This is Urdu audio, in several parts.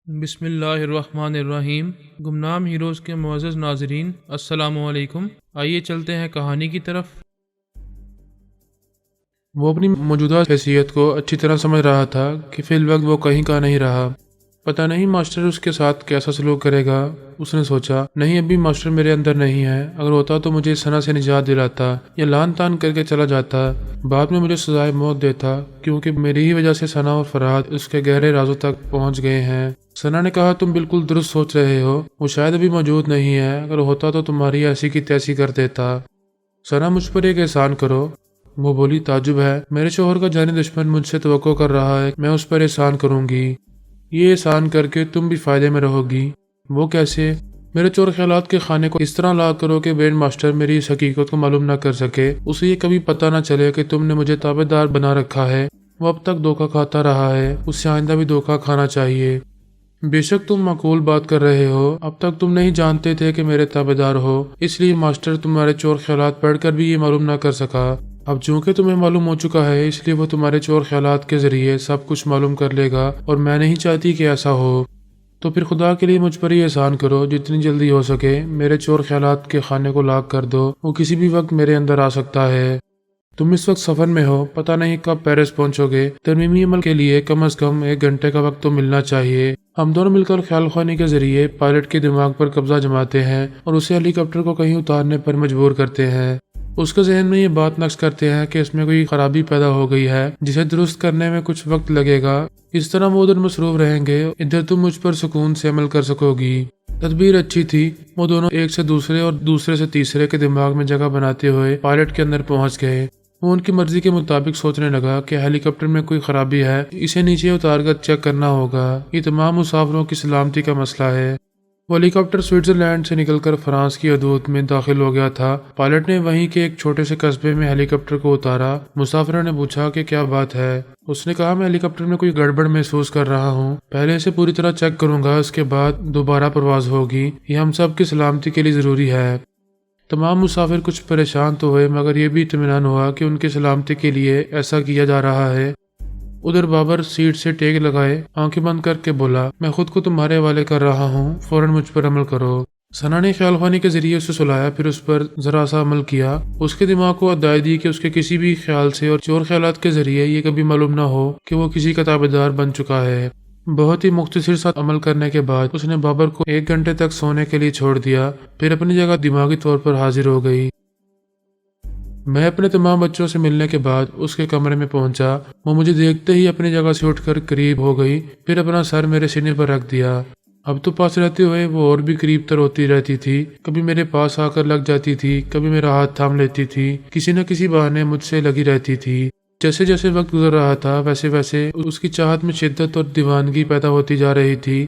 بسم اللہ الرحمن الرحیم۔ گمنام ہیروز کے معزز ناظرین، السلام علیکم۔ آئیے چلتے ہیں کہانی کی طرف۔ وہ اپنی موجودہ حیثیت کو اچھی طرح سمجھ رہا تھا کہ فی الوقت وہ کہیں کا نہیں رہا۔ پتہ نہیں ماسٹر اس کے ساتھ کیسا سلوک کرے گا۔ اس نے سوچا، نہیں ابھی ماسٹر میرے اندر نہیں ہے، اگر ہوتا تو مجھے ثنا سے نجات دلاتا یا لان تان کر کے چلا جاتا، بعد میں مجھے سزائے موت دیتا، کیونکہ میری ہی وجہ سے ثنا اور فرحات اس کے گہرے رازوں تک پہنچ گئے ہیں۔ ثنا نے کہا، تم بالکل درست سوچ رہے ہو، وہ شاید ابھی موجود نہیں ہے، اگر ہوتا تو تمہاری ایسی کی تیسی کر دیتا۔ ثنا مجھ پر ایک احسان کرو۔ وہ بولی، تعجب ہے، میرے شوہر کا جانی دشمن مجھ سے توقع کر رہا ہے، میں اس پر احسان کروں گی، یہ احسان کر کے تم بھی فائدے میں رہو گی۔ وہ کیسے؟ میرے چور خیالات کے خانے کو اس طرح لا کرو کہ بینڈ ماسٹر میری اس حقیقت کو معلوم نہ کر سکے، اسے یہ کبھی پتہ نہ چلے کہ تم نے مجھے تابع دار بنا رکھا ہے۔ وہ اب تک دھوکہ کھاتا رہا ہے، اس سے آئندہ بھی دھوکہ کھانا چاہیے۔ بے شک تم معقول بات کر رہے ہو، اب تک تم نہیں جانتے تھے کہ میرے تابع دار ہو، اس لیے ماسٹر تمہارے چور خیالات پڑھ کر بھی یہ معلوم نہ کر سکا۔ اب چونکہ تمہیں معلوم ہو چکا ہے، اس لیے وہ تمہارے چور خیالات کے ذریعے سب کچھ معلوم کر لے گا، اور میں نہیں چاہتی کہ ایسا ہو۔ تو پھر خدا کے لیے مجھ پر ہی احسان کرو، جتنی جلدی ہو سکے میرے چور خیالات کے خانے کو لاک کر دو، وہ کسی بھی وقت میرے اندر آ سکتا ہے۔ تم اس وقت سفر میں ہو، پتہ نہیں کب پیرس پہنچو گے، ترمیمی عمل کے لیے کم از کم 1 گھنٹے کا وقت تو ملنا چاہیے۔ ہم دونوں مل کر خیال خوانی کے ذریعے پائلٹ کے دماغ پر قبضہ جماتے ہیں اور اسے ہیلی کاپٹر کو کہیں اتارنے پر مجبور کرتے ہیں۔ اس کے ذہن میں یہ بات نقش کرتے ہیں کہ اس میں کوئی خرابی پیدا ہو گئی ہے جسے درست کرنے میں کچھ وقت لگے گا۔ اس طرح وہ ادھر مصروف رہیں گے، ادھر تم مجھ پر سکون سے عمل کر سکو گی۔ تدبیر اچھی تھی۔ وہ دونوں ایک سے دوسرے اور دوسرے سے تیسرے کے دماغ میں جگہ بناتے ہوئے پائلٹ کے اندر پہنچ گئے۔ وہ ان کی مرضی کے مطابق سوچنے لگا کہ ہیلی کاپٹر میں کوئی خرابی ہے، اسے نیچے اتار کر چیک کرنا ہوگا، یہ تمام مسافروں کی سلامتی کا مسئلہ ہے۔ وہ ہیلی کاپٹر سوئٹزرلینڈ سے نکل کر فرانس کی حدود میں داخل ہو گیا تھا۔ پائلٹ نے وہیں کے ایک چھوٹے سے قصبے میں ہیلی کاپٹر کو اتارا۔ مسافروں نے پوچھا کہ کیا بات ہے۔ اس نے کہا، میں ہیلی کاپٹر میں کوئی گڑبڑ محسوس کر رہا ہوں، پہلے اسے پوری طرح چیک کروں گا، اس کے بعد دوبارہ پرواز ہوگی، یہ ہم سب کی سلامتی کے لیے ضروری ہے۔ تمام مسافر کچھ پریشان تو ہوئے، مگر یہ بھی اطمینان ہوا کہ ان کی سلامتی کے لیے ایسا کیا جا رہا ہے۔ ادھر بابر سیٹ سے ٹیک لگائے آنکھیں بند کر کے بولا، میں خود کو تمہارے حوالے کر رہا ہوں، فوراً مجھ پر عمل کرو۔ ثنا نے خیال خوانی کے ذریعے اسے سلایا، پھر اس پر ذرا سا عمل کیا۔ اس کے دماغ کو ہدایت دی کہ اس کے کسی بھی خیال سے اور چور خیالات کے ذریعے یہ کبھی معلوم نہ ہو کہ وہ کسی کا تابع دار بن چکا ہے۔ بہت ہی مختصر سا عمل کرنے کے بعد اس نے بابر کو 1 گھنٹے تک سونے کے لیے چھوڑ دیا، پھر اپنی جگہ دماغی طور پر حاضر ہو گئی۔ میں اپنے تمام بچوں سے ملنے کے بعد اس کے کمرے میں پہنچا۔ وہ مجھے دیکھتے ہی اپنی جگہ سے اٹھ کر قریب ہو گئی، پھر اپنا سر میرے سینے پر رکھ دیا۔ اب تو پاس رہتے ہوئے وہ اور بھی قریب تر ہوتی رہتی تھی، کبھی میرے پاس آ کر لگ جاتی تھی، کبھی میرا ہاتھ تھام لیتی تھی، کسی نہ کسی بہانے مجھ سے لگی رہتی تھی۔ جیسے جیسے وقت گزر رہا تھا ویسے ویسے اس کی چاہت میں شدت اور دیوانگی پیدا ہوتی جا رہی تھی۔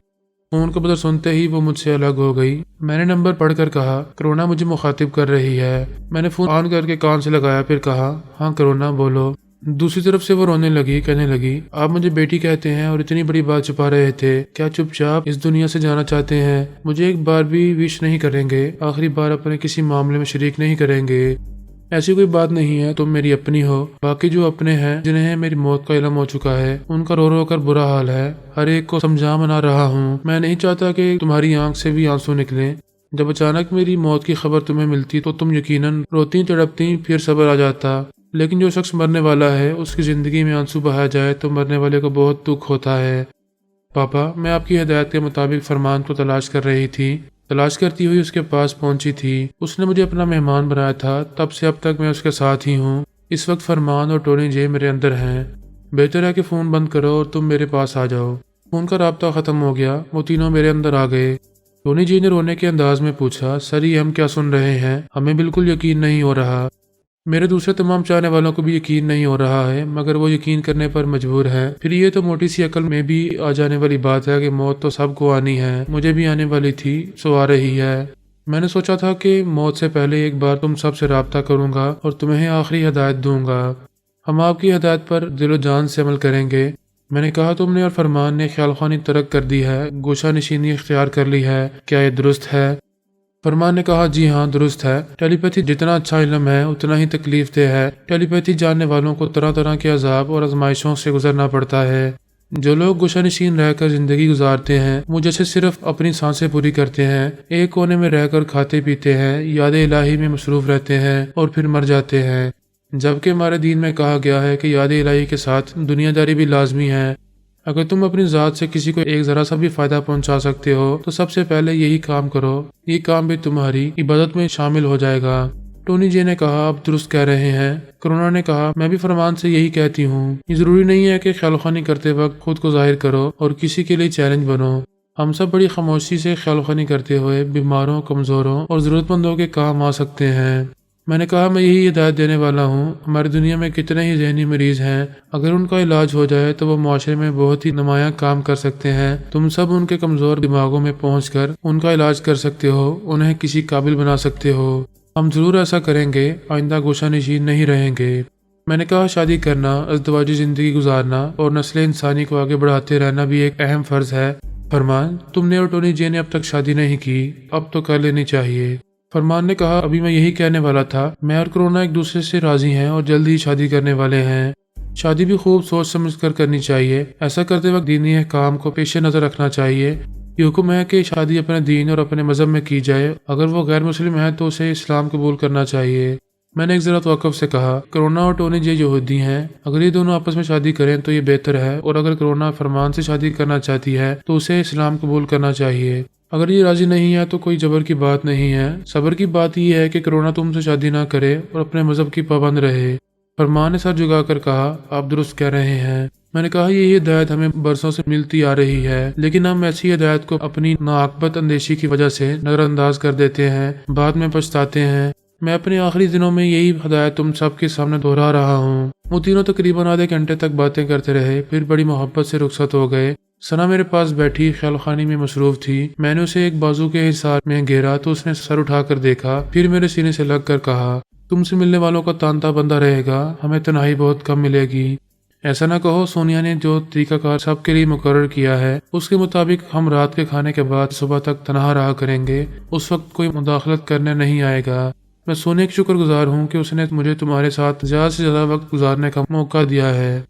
فون کا بزر سنتے ہی وہ مجھ سے الگ ہو گئی۔ میں نے نمبر پڑھ کر کہا، کرونا مجھے مخاطب کر رہی ہے۔ میں نے فون آن کر کے کان سے لگایا، پھر کہا، ہاں کرونا بولو۔ دوسری طرف سے وہ رونے لگی، کہنے لگی، آپ مجھے بیٹی کہتے ہیں اور اتنی بڑی بات چھپا رہے تھے، کیا چپ چاپ اس دنیا سے جانا چاہتے ہیں؟ مجھے ایک بار بھی وش نہیں کریں گے؟ آخری بار اپنے کسی معاملے میں شریک نہیں کریں گے؟ ایسی کوئی بات نہیں ہے، تم میری اپنی ہو، باقی جو اپنے ہیں جنہیں میری موت کا علم ہو چکا ہے ان کا رو رو کر برا حال ہے، ہر ایک کو سمجھا منا رہا ہوں۔ میں نہیں چاہتا کہ تمہاری آنکھ سے بھی آنسو نکلیں۔ جب اچانک میری موت کی خبر تمہیں ملتی تو تم یقیناً روتی تڑپتی، پھر صبر آ جاتا، لیکن جو شخص مرنے والا ہے اس کی زندگی میں آنسو بہایا جائے تو مرنے والے کو بہت دکھ ہوتا ہے۔ پاپا، میں آپ کی ہدایت کے مطابق فرمان کو تلاش کر رہی تھی، تلاش کرتی ہوئی اس کے پاس پہنچی تھی۔ اس نے مجھے اپنا مہمان بنایا تھا، تب سے اب تک میں اس کے ساتھ ہی ہوں۔ اس وقت فرمان اور ٹونی جے میرے اندر ہیں۔ بہتر ہے کہ فون بند کرو اور تم میرے پاس آ جاؤ۔ فون کا رابطہ ختم ہو گیا، وہ تینوں میرے اندر آ گئے۔ ٹونی جی نے رونے کے انداز میں پوچھا، سر یہ ہم کیا سن رہے ہیں؟ ہمیں بالکل یقین نہیں ہو رہا۔ میرے دوسرے تمام چاہنے والوں کو بھی یقین نہیں ہو رہا ہے، مگر وہ یقین کرنے پر مجبور ہے۔ پھر یہ تو موٹی سی عقل میں بھی آ جانے والی بات ہے کہ موت تو سب کو آنی ہے، مجھے بھی آنے والی تھی، سو آ رہی ہے۔ میں نے سوچا تھا کہ موت سے پہلے ایک بار تم سب سے رابطہ کروں گا اور تمہیں آخری ہدایت دوں گا۔ ہم آپ کی ہدایت پر دل و جان سے عمل کریں گے۔ میں نے کہا، تم نے اور فرمان نے خیال خوانی ترک کر دی ہے، گوشہ نشینی اختیار کر لی ہے، کیا یہ درست ہے؟ فرمان نے کہا، جی ہاں درست ہے۔ ٹیلی پیتھی جتنا اچھا علم ہے اتنا ہی تکلیف دہ ہے۔ ٹیلی پیتھی جاننے والوں کو طرح طرح کے عذاب اور آزمائشوں سے گزرنا پڑتا ہے۔ جو لوگ گوشہ رہ کر زندگی گزارتے ہیں وہ جیسے صرف اپنی سانسیں پوری کرتے ہیں، ایک کونے میں رہ کر کھاتے پیتے ہیں، یاد الہی میں مصروف رہتے ہیں اور پھر مر جاتے ہیں، جبکہ ہمارے دین میں کہا گیا ہے کہ یاد الہی کے ساتھ دنیا داری بھی لازمی ہے۔ اگر تم اپنی ذات سے کسی کو ایک ذرا سا بھی فائدہ پہنچا سکتے ہو تو سب سے پہلے یہی کام کرو، یہ کام بھی تمہاری عبادت میں شامل ہو جائے گا۔ ٹونی جے نے کہا، آپ درست کہہ رہے ہیں۔ کرونا نے کہا، میں بھی فرمان سے یہی کہتی ہوں۔ یہ ضروری نہیں ہے کہ خیال خوانی کرتے وقت خود کو ظاہر کرو اور کسی کے لیے چیلنج بنو۔ ہم سب بڑی خاموشی سے خیال خوانی کرتے ہوئے بیماروں، کمزوروں اور ضرورت مندوں کے کام آ سکتے ہیں۔ میں نے کہا، میں یہی ہدایت دینے والا ہوں۔ ہماری دنیا میں کتنے ہی ذہنی مریض ہیں، اگر ان کا علاج ہو جائے تو وہ معاشرے میں بہت ہی نمایاں کام کر سکتے ہیں۔ تم سب ان کے کمزور دماغوں میں پہنچ کر ان کا علاج کر سکتے ہو، انہیں کسی قابل بنا سکتے ہو۔ ہم ضرور ایسا کریں گے، آئندہ گوشہ نشین نہیں رہیں گے۔ میں نے کہا، شادی کرنا، ازدواجی زندگی گزارنا اور نسل انسانی کو آگے بڑھاتے رہنا بھی ایک اہم فرض ہے۔ فرمان، تم نے اور ٹونی جے نے اب تک شادی نہیں کی، اب تو کر لینی چاہیے۔ فرمان نے کہا، ابھی میں یہی کہنے والا تھا، میں اور کرونا ایک دوسرے سے راضی ہیں اور جلد ہی شادی کرنے والے ہیں۔ شادی بھی خوب سوچ سمجھ کر کرنی چاہیے، ایسا کرتے وقت دینی احکام کو پیش نظر رکھنا چاہیے۔ یہ حکم ہے کہ شادی اپنے دین اور اپنے مذہب میں کی جائے، اگر وہ غیر مسلم ہے تو اسے اسلام قبول کرنا چاہیے۔ میں نے ایک ذرا توقف سے کہا، کرونا اور ٹونی جے یہودی ہیں، اگر یہ دونوں آپس میں شادی کریں تو یہ بہتر ہے، اور اگر کرونا فرمان سے شادی کرنا چاہتی ہے تو اسے اسلام قبول کرنا چاہیے۔ اگر یہ راضی نہیں ہے تو کوئی جبر کی بات نہیں ہے، صبر کی بات یہ ہے کہ کرونا تم سے شادی نہ کرے اور اپنے مذہب کی پابند رہے۔ فرمان نے سر جھکا کر کہا، آپ درست کہہ رہے ہیں۔ میں نے کہا، یہ ہدایت ہمیں برسوں سے ملتی آ رہی ہے، لیکن ہم ایسی ہدایت کو اپنی ناعاقبت اندیشی کی وجہ سے نظر انداز کر دیتے ہیں، بعد میں پچھتاتے ہیں۔ میں اپنے آخری دنوں میں یہی ہدایت تم سب کے سامنے دہرا رہا ہوں۔ وہ تینوں تقریباً آدھے گھنٹے تک باتیں کرتے رہے، پھر بڑی محبت سے رخصت ہو گئے۔ ثنا میرے پاس بیٹھی خیال خوانی میں مصروف تھی۔ میں نے اسے ایک بازو کے حصار میں گھیرا تو اس نے سر اٹھا کر دیکھا، پھر میرے سینے سے لگ کر کہا، تم سے ملنے والوں کا تانتا بندہ رہے گا، ہمیں تنہائی بہت کم ملے گی۔ ایسا نہ کہو، سونیا نے جو طریقہ کار سب کے لیے مقرر کیا ہے اس کے مطابق ہم رات کے کھانے کے بعد صبح تک تنہا رہا کریں گے، اس وقت کوئی مداخلت کرنے نہیں آئے گا۔ میں سونے کی شکر گزار ہوں کہ اس نے مجھے تمہارے ساتھ زیادہ سے زیادہ وقت گزارنے کا موقع دیا ہے۔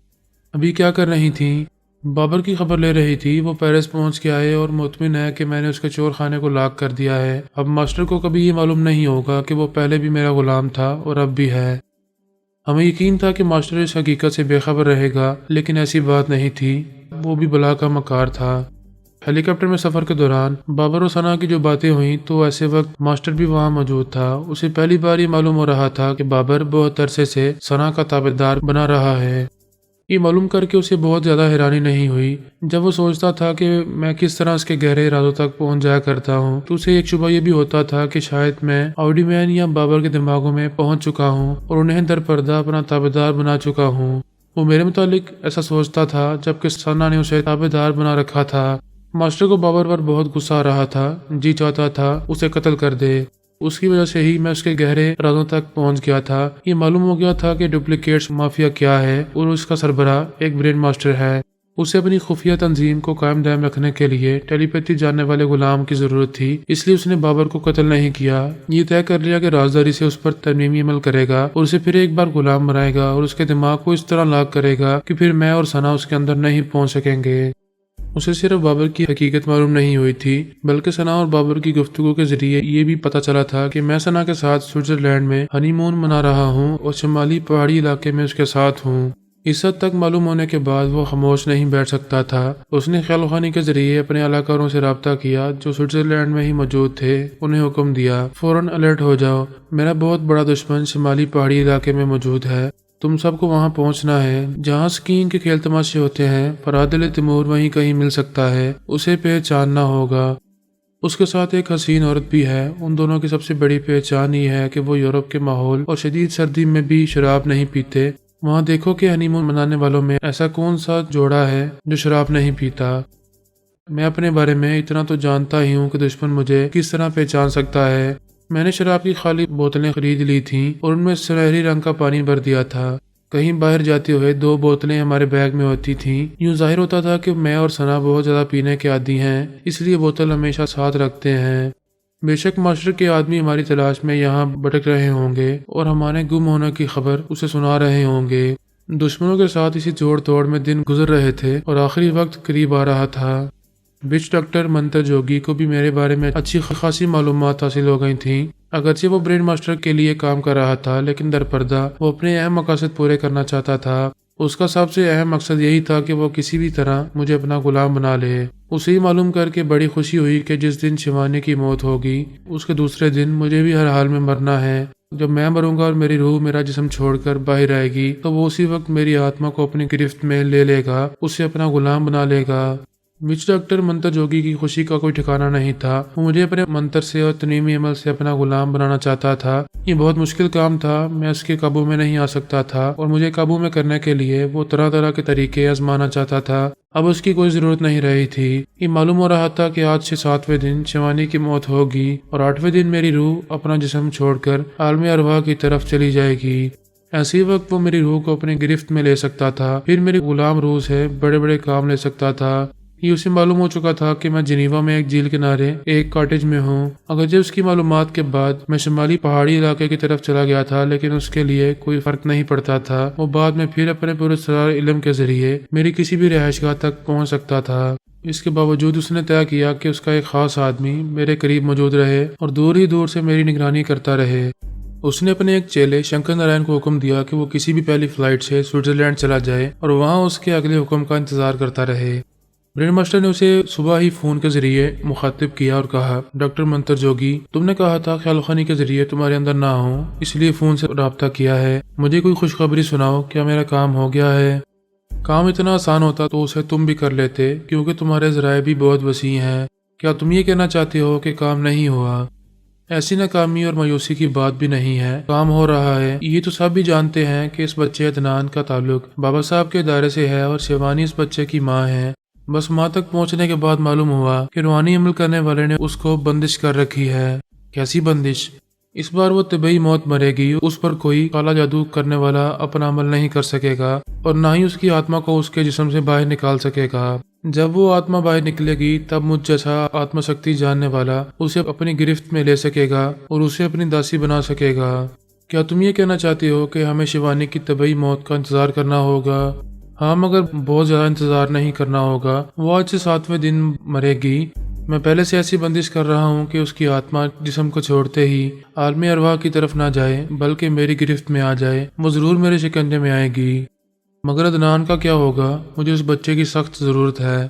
ابھی کیا کر رہی تھیں؟ بابر کی خبر لے رہی تھی۔ وہ پیرس پہنچ کے آئے اور مطمئن ہے کہ میں نے اس کے چور خانے کو لاک کر دیا ہے۔ اب ماسٹر کو کبھی یہ معلوم نہیں ہوگا کہ وہ پہلے بھی میرا غلام تھا اور اب بھی ہے۔ ہمیں یقین تھا کہ ماسٹر اس حقیقت سے بے خبر رہے گا، لیکن ایسی بات نہیں تھی، وہ بھی بلا کا مکار تھا۔ ہیلی کاپٹر میں سفر کے دوران بابر اور ثنا کی جو باتیں ہوئیں تو ایسے وقت ماسٹر بھی وہاں موجود تھا۔ اسے پہلی بار یہ معلوم ہو رہا تھا کہ بابر بہت عرصے سے ثنا کا تابعدار بنا رہا ہے۔ یہ معلوم کر کے اسے بہت زیادہ حیرانی نہیں ہوئی۔ جب وہ سوچتا تھا کہ میں کس طرح اس کے گہرے ارادوں تک پہنچ جایا کرتا ہوں تو اسے ایک شبہ یہ بھی ہوتا تھا کہ شاید میں آؤڈی مین یا بابر کے دماغوں میں پہنچ چکا ہوں اور انہیں در پردہ اپنا تابعدار بنا چکا ہوں۔ وہ میرے متعلق ایسا سوچتا تھا جبکہ ثنا نے اسے تابعدار بنا رکھا تھا۔ ماسٹر کو بابر پر بہت غصہ آ رہا تھا، جی چاہتا تھا اسے قتل کر دے۔ اس کی وجہ سے ہی میں اس کے گہرے ارادوں تک پہنچ گیا تھا۔ یہ معلوم ہو گیا تھا کہ ڈپلیکیٹس مافیا کیا ہے اور اس کا سربراہ ایک برین ماسٹر ہے۔ اسے اپنی خفیہ تنظیم کو قائم دائم رکھنے کے لیے ٹیلی پیتھی جاننے والے غلام کی ضرورت تھی، اس لیے اس نے بابر کو قتل نہیں کیا۔ یہ طے کر لیا کہ رازداری سے اس پر ترمیمی عمل کرے گا اور اسے پھر ایک بار غلام بنائے گا اور اس کے دماغ کو اس طرح لاک کرے گا کہ پھر میں اور ثنا اس کے اندر نہیں پہنچ سکیں گے۔ اسے صرف بابر کی حقیقت معلوم نہیں ہوئی تھی، بلکہ ثنا اور بابر کی گفتگو کے ذریعے یہ بھی پتہ چلا تھا کہ میں ثنا کے ساتھ سوئٹزرلینڈ میں ہنی مون منا رہا ہوں اور شمالی پہاڑی علاقے میں اس کے ساتھ ہوں۔ اس حد تک معلوم ہونے کے بعد وہ خاموش نہیں بیٹھ سکتا تھا۔ اس نے خیال خوانی کے ذریعے اپنے اہلکاروں سے رابطہ کیا جو سوئٹزرلینڈ میں ہی موجود تھے، انہیں حکم دیا، فوراً الرٹ ہو جاؤ، میرا بہت بڑا دشمن شمالی پہاڑی علاقے میں موجود ہے، تم سب کو وہاں پہنچنا ہے، جہاں سکینگ کے کھیل تماشے ہوتے ہیں۔ فرادل تیمور وہیں کہیں مل سکتا ہے، اسے پہچاننا ہوگا۔ اس کے ساتھ ایک حسین عورت بھی ہے۔ ان دونوں کی سب سے بڑی پہچان یہ ہے کہ وہ یورپ کے ماحول اور شدید سردی میں بھی شراب نہیں پیتے۔ وہاں دیکھو کہ ہنی مون منانے والوں میں ایسا کون سا جوڑا ہے جو شراب نہیں پیتا۔ میں اپنے بارے میں اتنا تو جانتا ہی ہوں کہ دشمن مجھے کس طرح پہچان سکتا ہے۔ میں نے شراب کی خالی بوتلیں خرید لی تھیں اور ان میں سنہری رنگ کا پانی بھر دیا تھا۔ کہیں باہر جاتے ہوئے 2 بوتلیں ہمارے بیگ میں ہوتی تھیں۔ یوں ظاہر ہوتا تھا کہ میں اور ثنا بہت زیادہ پینے کے عادی ہیں، اس لیے بوتل ہمیشہ ساتھ رکھتے ہیں۔ بے شک ماسٹر کے آدمی ہماری تلاش میں یہاں بھٹک رہے ہوں گے اور ہمارے گم ہونے کی خبر اسے سنا رہے ہوں گے۔ دشمنوں کے ساتھ اسی جوڑ توڑ میں دن گزر رہے تھے اور آخری وقت قریب آ رہا تھا۔ وچ ڈاکٹر منتر جوگی کو بھی میرے بارے میں اچھی خاصی معلومات حاصل ہو گئی تھیں۔ اگرچہ وہ برین ماسٹر کے لیے کام کر رہا تھا، لیکن در پردہ وہ اپنے اہم مقاصد پورے کرنا چاہتا تھا۔ اس کا سب سے اہم مقصد یہی تھا کہ وہ کسی بھی طرح مجھے اپنا غلام بنا لے۔ اسے یہ معلوم کر کے بڑی خوشی ہوئی کہ جس دن شیوانی کی موت ہوگی اس کے دوسرے دن مجھے بھی ہر حال میں مرنا ہے۔ جب میں مروں گا اور میری روح میرا جسم چھوڑ کر باہر آئے گی تو وہ اسی وقت میری آتما کو اپنی گرفت میں لے لے گا، اسے اپنا غلام بنا لے گا۔ وچ ڈاکٹر منتر جوگی کی خوشی کا کوئی ٹھکانہ نہیں تھا۔ وہ مجھے اپنے منتر سے اور تنیمی عمل سے اپنا غلام بنانا چاہتا تھا۔ یہ بہت مشکل کام تھا، میں اس کے قابو میں نہیں آ سکتا تھا اور مجھے قابو میں کرنے کے لیے وہ طرح طرح کے طریقے آزمانا چاہتا تھا۔ اب اس کی کوئی ضرورت نہیں رہی تھی۔ یہ معلوم ہو رہا تھا کہ آج سے 7ویں دن شیوانی کی موت ہوگی اور 8ویں دن میری روح اپنا جسم چھوڑ کر عالم ارواح کی طرف چلی جائے گی۔ ایسی وقت وہ میری روح کو اپنی گرفت میں لے سکتا تھا، پھر میری غلام روح سے بڑے بڑے کام لے سکتا تھا۔ یہ اسے معلوم ہو چکا تھا کہ میں جنیوا میں ایک جھیل کنارے ایک کاٹیج میں ہوں۔ اگرچہ اس کی معلومات کے بعد میں شمالی پہاڑی علاقے کی طرف چلا گیا تھا، لیکن اس کے لیے کوئی فرق نہیں پڑتا تھا۔ وہ بعد میں پھر اپنے پراسرار علم کے ذریعے میری کسی بھی رہائش گاہ تک پہنچ سکتا تھا۔ اس کے باوجود اس نے طے کیا کہ اس کا ایک خاص آدمی میرے قریب موجود رہے اور دور ہی دور سے میری نگرانی کرتا رہے۔ اس نے اپنے ایک چیلے شنکر نارائن کو حکم دیا کہ وہ کسی بھی پہلی فلائٹ سے سوئٹزرلینڈ چلا جائے اور وہاں اس کے اگلے حکم کا انتظار کرتا رہے۔ برین ماسٹر نے اسے صبح ہی فون کے ذریعے مخاطب کیا اور کہا، ڈاکٹر منتر جوگی، تم نے کہا تھا خیال خانی کے ذریعے تمہارے اندر نہ ہو، اس لیے فون سے رابطہ کیا ہے۔ مجھے کوئی خوشخبری سناؤ، کیا میرا کام ہو گیا ہے؟ کام اتنا آسان ہوتا تو اسے تم بھی کر لیتے، کیونکہ تمہارے ذرائع بھی بہت وسیع ہیں۔ کیا تم یہ کہنا چاہتے ہو کہ کام نہیں ہوا؟ ایسی ناکامی اور مایوسی کی بات بھی نہیں ہے، کام ہو رہا ہے۔ یہ تو سب بھی جانتے ہیں کہ اس بچے عدنان کا تعلق بابا صاحب کے دائرے سے ہے اور شیوانی اس بچے کی ماں ہے۔ بس ماں تک پہنچنے کے بعد معلوم ہوا کہ روحانی عمل کرنے والے نے اس کو بندش کر رکھی ہے۔ کیسی بندش؟ اس بار وہ طبعی موت مرے گی، اس پر کوئی کالا جادو کرنے والا اپنا عمل نہیں کر سکے گا اور نہ ہی اس کی آتما کو اس کے جسم سے باہر نکال سکے گا۔ جب وہ آتما باہر نکلے گی تب مجھ جیسا آتما شکتی جاننے والا اسے اپنی گرفت میں لے سکے گا اور اسے اپنی داسی بنا سکے گا۔ کیا تم یہ کہنا چاہتے ہو کہ ہمیں شیوانی کی طبعی موت کا انتظار کرنا ہوگا؟ ہاں، مگر بہت زیادہ انتظار نہیں کرنا ہوگا۔ وہ آج سے 7ویں دن مرے گی۔ میں پہلے سے ایسی بندش کر رہا ہوں کہ اس کی آتما جسم کو چھوڑتے ہی عالم ارواح کی طرف نہ جائے بلکہ میری گرفت میں آ جائے۔ وہ ضرور میرے شکنجے میں آئے گی۔ مگر عدنان کا کیا ہوگا؟ مجھے اس بچے کی سخت ضرورت ہے۔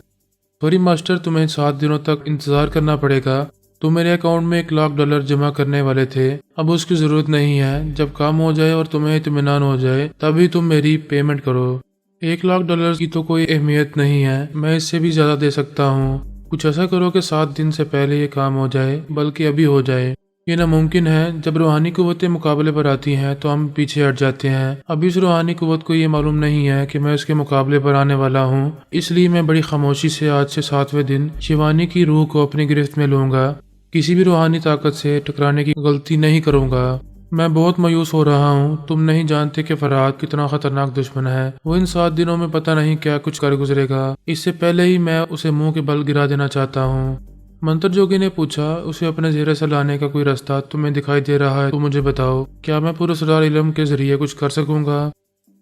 سوری ماسٹر، تمہیں 7 دنوں تک انتظار کرنا پڑے گا۔ تم میرے اکاؤنٹ میں $1,00,000 جمع کرنے والے تھے، اب اس کی ضرورت نہیں ہے۔ جب کام ہو جائے اور تمہیں اطمینان ہو جائے تبھی تم میری پیمنٹ کرو۔ $1,00,000 کی تو کوئی اہمیت نہیں ہے، میں اس سے بھی زیادہ دے سکتا ہوں۔ کچھ ایسا کرو کہ 7 دن سے پہلے یہ کام ہو جائے، بلکہ ابھی ہو جائے۔ یہ ناممکن ہے، جب روحانی قوتیں مقابلے پر آتی ہیں تو ہم پیچھے ہٹ جاتے ہیں۔ ابھی اس روحانی قوت کو یہ معلوم نہیں ہے کہ میں اس کے مقابلے پر آنے والا ہوں، اس لیے میں بڑی خاموشی سے آج سے 7ویں دن شیوانی کی روح کو اپنی گرفت میں لوں گا۔ کسی بھی روحانی طاقت سے ٹکرانے کی غلطی نہیں کروں گا۔ میں بہت مایوس ہو رہا ہوں، تم نہیں جانتے کہ فرات کتنا خطرناک دشمن ہے۔ وہ ان 7 دنوں میں پتہ نہیں کیا کچھ کر گزرے گا، اس سے پہلے ہی میں اسے منہ کے بل گرا دینا چاہتا ہوں۔ منتر جوگی نے پوچھا، اسے اپنے زیر سے لانے کا کوئی راستہ تمہیں دکھائی دے رہا ہے تو مجھے بتاؤ، کیا میں پراسرار علم کے ذریعے کچھ کر سکوں گا؟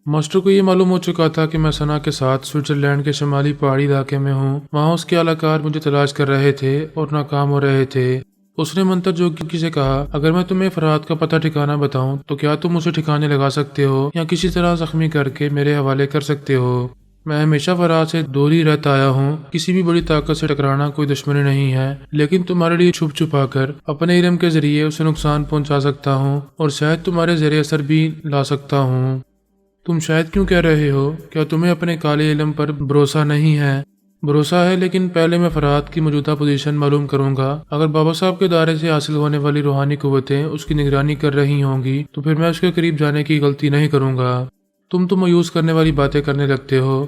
ماسٹر کو یہ معلوم ہو چکا تھا کہ میں ثنا کے ساتھ سوئٹزرلینڈ کے شمالی پہاڑی علاقے میں ہوں۔ وہاں اس کے اہلکار مجھے تلاش کر رہے تھے اور ناکام ہو رہے تھے۔ اس نے منتر جوگی سے کہا، اگر میں تمہیں فرات کا پتہ ٹھکانا بتاؤں تو کیا تم اسے ٹھکانے لگا سکتے ہو یا کسی طرح زخمی کر کے میرے حوالے کر سکتے ہو؟ میں ہمیشہ فرات سے دور ہی رہتا آیا ہوں، کسی بھی بڑی طاقت سے ٹکرانا کوئی دشمنی نہیں ہے، لیکن تمہارے لیے چھپ چھپا کر اپنے علم کے ذریعے اسے نقصان پہنچا سکتا ہوں اور شاید تمہارے زیر اثر بھی لا سکتا ہوں۔ تم شاید کیوں کہہ رہے ہو؟ کیا تمہیں اپنے کالے علم پر بھروسہ نہیں ہے؟ بھروسہ ہے، لیکن پہلے میں فرات کی موجودہ پوزیشن معلوم کروں گا۔ اگر بابا صاحب کے دائرے سے حاصل ہونے والی روحانی قوتیں اس کی نگرانی کر رہی ہوں گی تو پھر میں اس کے قریب جانے کی غلطی نہیں کروں گا۔ تم تو مایوس کرنے والی باتیں کرنے لگتے ہو۔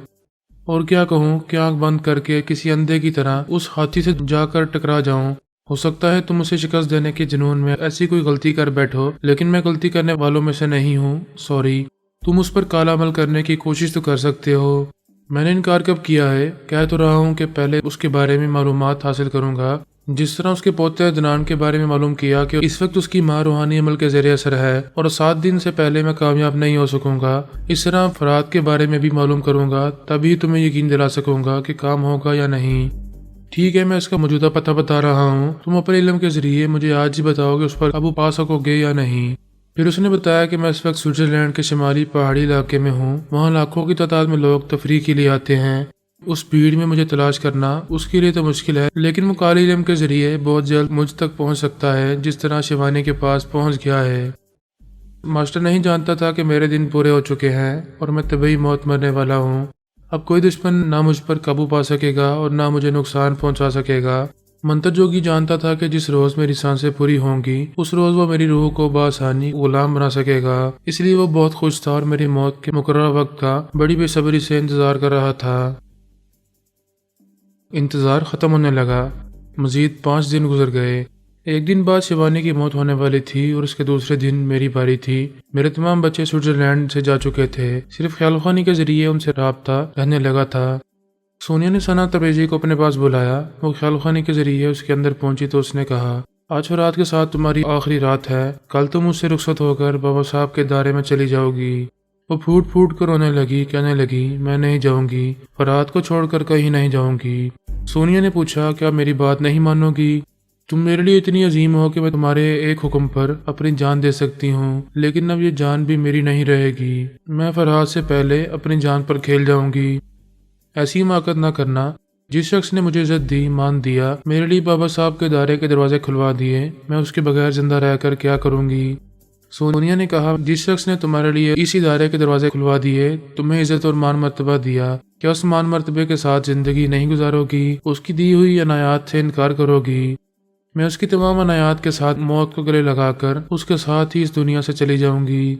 اور کیا کہوں کہ آنکھ بند کر کے کسی اندھے کی طرح اس ہاتھی سے جا کر ٹکرا جاؤں؟ ہو سکتا ہے تم اسے شکست دینے کے جنون میں ایسی کوئی غلطی کر بیٹھو، لیکن میں غلطی کرنے والوں میں سے نہیں ہوں۔ سوری۔ تم اس پر کالا عمل کرنے کی کوشش تو کر سکتے ہو۔ میں نے انکار کب کیا ہے؟ کہہ تو رہا ہوں کہ پہلے اس کے بارے میں معلومات حاصل کروں گا۔ جس طرح اس کے پوتے عدنان کے بارے میں معلوم کیا کہ اس وقت اس کی ماں روحانی عمل کے زیر اثر ہے اور 7 دن سے پہلے میں کامیاب نہیں ہو سکوں گا، اس طرح فرات کے بارے میں بھی معلوم کروں گا، تبھی تمہیں یقین دلا سکوں گا کہ کام ہوگا یا نہیں۔ ٹھیک ہے، میں اس کا موجودہ پتہ بتا رہا ہوں، تم اپنے علم کے ذریعے مجھے آج ہی بتاؤ کہ اس پر قابو پا سکو گے یا نہیں۔ پھر اس نے بتایا کہ میں اس وقت سوئٹزرلینڈ کے شمالی پہاڑی علاقے میں ہوں، وہاں لاکھوں کی تعداد میں لوگ تفریح کے لیے آتے ہیں۔ اس بھیڑ میں مجھے تلاش کرنا اس کے لیے تو مشکل ہے، لیکن وہ کالی علم کے ذریعے بہت جلد مجھ تک پہنچ سکتا ہے، جس طرح شیوانی کے پاس پہنچ گیا ہے۔ ماسٹر نہیں جانتا تھا کہ میرے دن پورے ہو چکے ہیں اور میں طبعی موت مرنے والا ہوں۔ اب کوئی دشمن نہ مجھ پر قابو پا سکے گا اور نہ مجھے نقصان پہنچا سکے گا۔ منتر جوگی جانتا تھا کہ جس روز میری سانسیں پوری ہوں گی اس روز وہ میری روح کو بآسانی غلام بنا سکے گا، اس لیے وہ بہت خوش تھا اور میری موت کے مقررہ وقت کا بڑی بے صبری سے انتظار کر رہا تھا۔ انتظار ختم ہونے لگا، مزید 5 دن گزر گئے۔ ایک دن بعد شیوانی کی موت ہونے والی تھی اور اس کے دوسرے دن میری باری تھی۔ میرے تمام بچے سوئٹزرلینڈ سے جا چکے تھے، صرف خیال خوانی کے ذریعے ان سے رابطہ رہنے لگا تھا۔ سونیا نے ثنا تبریزی کو اپنے پاس بلایا، وہ خیال خوانی کے ذریعے اس کے اندر پہنچی تو اس نے کہا، آج فرات کے ساتھ تمہاری آخری رات ہے، کل تم مجھ سے رخصت ہو کر بابا صاحب کے دائرے میں چلی جاؤ گی۔ وہ پھوٹ پھوٹ کر رونے لگی، کہنے لگی، میں نہیں جاؤں گی، فرات کو چھوڑ کر کہیں نہیں جاؤں گی۔ سونیا نے پوچھا، کیا میری بات نہیں مانو گی؟ تم میرے لیے اتنی عظیم ہو کہ میں تمہارے ایک حکم پر اپنی جان دے سکتی ہوں، لیکن اب یہ جان بھی میری نہیں رہے گی، میں فرات سے پہلے اپنی جان پر کھیل جاؤں گی۔ ایسی حماقت نہ کرنا، جس شخص نے مجھے عزت دی، مان دیا، میرے لیے بابا صاحب کے دائرے کے دروازے کھلوا دیے، میں اس کے بغیر زندہ رہ کر کیا کروں گی؟ سونیا نے کہا، جس شخص نے تمہارے لیے اسی دائرے کے دروازے کھلوا دیے، تمہیں عزت اور مان مرتبہ دیا، کیا اس مان مرتبے کے ساتھ زندگی نہیں گزارو گی؟ اس کی دی ہوئی عنایات سے انکار کرو گی؟ میں اس کی تمام عنایات کے ساتھ موت کو گلے لگا کر اس کے ساتھ ہی اس دنیا سے چلی جاؤں گی۔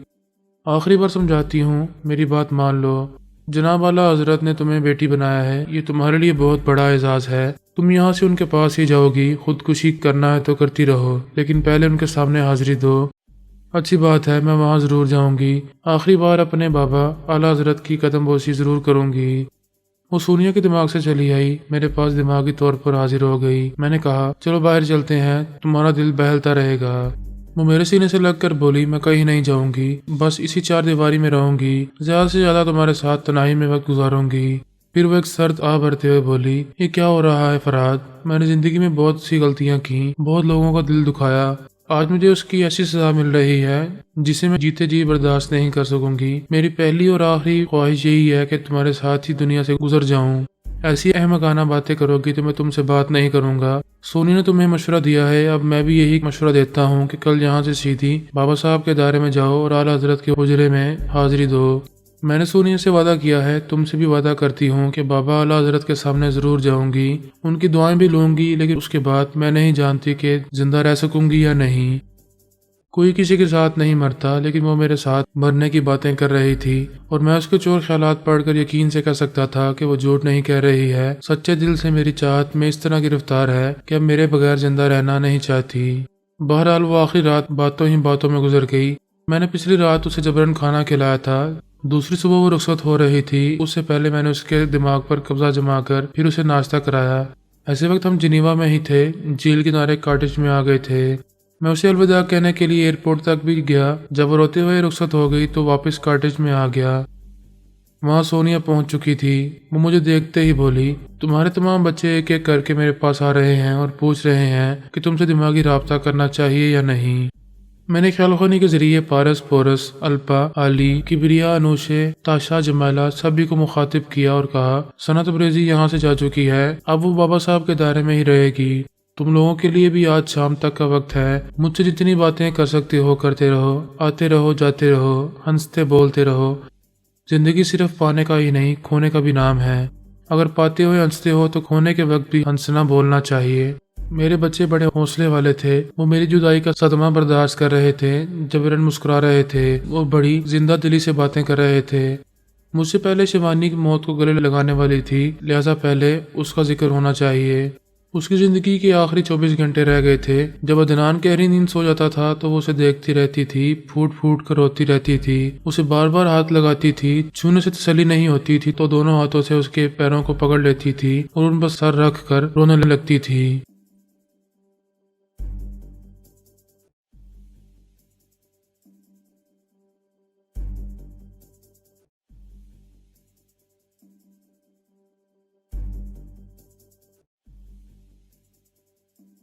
آخری بار سمجھاتی ہوں، میری بات مان لو۔ جناب اعلیٰ حضرت نے تمہیں بیٹی بنایا ہے، یہ تمہارے لیے بہت بڑا اعزاز ہے۔ تم یہاں سے ان کے پاس ہی جاؤ گی، خودکشی کرنا ہے تو کرتی رہو، لیکن پہلے ان کے سامنے حاضری دو۔ اچھی بات ہے، میں وہاں ضرور جاؤں گی، آخری بار اپنے بابا اعلیٰ حضرت کی قدم بوسی ضرور کروں گی۔ وہ سونیا کے دماغ سے چلی آئی، میرے پاس دماغی طور پر حاضر ہو گئی۔ میں نے کہا، چلو باہر چلتے ہیں، تمہارا دل بہلتا رہے گا۔ وہ میرے سینے سے لگ کر بولی، میں کہیں نہیں جاؤں گی، بس اسی 4 دیواری میں رہوں گی، زیادہ سے زیادہ تمہارے ساتھ تنہائی میں وقت گزاروں گی۔ پھر وہ ایک سرد آہ بھرتے ہوئے بولی، یہ کیا ہو رہا ہے فرات؟ میں نے زندگی میں بہت سی غلطیاں کی، بہت لوگوں کا دل دکھایا، آج مجھے اس کی ایسی سزا مل رہی ہے جسے میں جیتے جی برداشت نہیں کر سکوں گی۔ میری پہلی اور آخری خواہش یہی ہے کہ تمہارے ساتھ ہی دنیا سے گزر جاؤں۔ ایسی احمقانہ باتیں کرو گی تو میں تم سے بات نہیں کروں گا۔ سونی نے تمہیں مشورہ دیا ہے، اب میں بھی یہی مشورہ دیتا ہوں کہ کل یہاں سے سیدھی بابا صاحب کے دائرے میں جاؤ اور اعلیٰ حضرت کے حجرے میں حاضری دو۔ میں نے سونیا سے وعدہ کیا ہے، تم سے بھی وعدہ کرتی ہوں کہ بابا اعلیٰ حضرت کے سامنے ضرور جاؤں گی، ان کی دعائیں بھی لوں گی، لیکن اس کے بعد میں نہیں جانتی کہ زندہ رہ سکوں گی یا نہیں۔ کوئی کسی کے ساتھ نہیں مرتا، لیکن وہ میرے ساتھ مرنے کی باتیں کر رہی تھی اور میں اس کے چور خیالات پڑھ کر یقین سے کہہ سکتا تھا کہ وہ جھوٹ نہیں کہہ رہی ہے۔ سچے دل سے میری چاہت میں اس طرح گرفتار ہے کہ اب میرے بغیر زندہ رہنا نہیں چاہتی۔ بہرحال وہ آخری رات باتوں ہی باتوں میں گزر گئی۔ میں نے پچھلی رات اسے جبرن کھانا کھلایا تھا، دوسری صبح وہ رخصت ہو رہی تھی، اس سے پہلے میں نے اس کے دماغ پر قبضہ جما کر پھر اسے ناشتہ کرایا۔ ایسے وقت ہم جنیوا میں ہی تھے، جھیل کنارے کاٹیج میں آ گئے تھے۔ میں اسے الوداع کہنے کے لیے ایئرپورٹ تک بھی گیا۔ جب وہ روتے ہوئے رخصت ہو گئی تو واپس کاٹیج میں آ گیا۔ وہاں سونیا پہنچ چکی تھی۔ وہ مجھے دیکھتے ہی بولی، تمہارے تمام بچے ایک ایک کر کے میرے پاس آ رہے ہیں اور پوچھ رہے ہیں کہ تم سے دماغی رابطہ کرنا چاہیے یا نہیں۔ میں نے خیال خوانی کے ذریعے پارس، پورس، الپا، علی، کبریا، انوشے، تاشا، جمالہ سبھی کو مخاطب کیا اور کہا، ثنا تبریزی یہاں سے جا چکی ہے، اب وہ بابا صاحب کے دائرے میں ہی رہے گی۔ تم لوگوں کے لیے بھی آج شام تک کا وقت ہے، مجھ سے جتنی باتیں کر سکتے ہو کرتے رہو، آتے رہو جاتے رہو، ہنستے بولتے رہو۔ زندگی صرف پانے کا ہی نہیں، کھونے کا بھی نام ہے۔ اگر پاتے ہوئے ہنستے ہو تو کھونے کے وقت بھی ہنسنا بولنا چاہیے۔ میرے بچے بڑے حوصلے والے تھے، وہ میری جدائی کا صدمہ برداشت کر رہے تھے، جبرن مسکرا رہے تھے، وہ بڑی زندہ دلی سے باتیں کر رہے تھے۔ مجھ سے پہلے شیوانی کی موت کو گلے لگانے والی تھی، لہذا پہلے اس کا ذکر ہونا چاہیے۔ اس کی زندگی کے آخری 24 گھنٹے رہ گئے تھے۔ جب عدنان گہری نیند سو جاتا تھا تو وہ اسے دیکھتی رہتی تھی، پھوٹ پھوٹ کر روتی رہتی تھی، اسے بار بار ہاتھ لگاتی تھی، چھونے سے تسلی نہیں ہوتی تھی تو دونوں ہاتھوں سے اس کے پیروں کو پکڑ لیتی تھی اور ان پر سر رکھ کر رونے لگتی تھی۔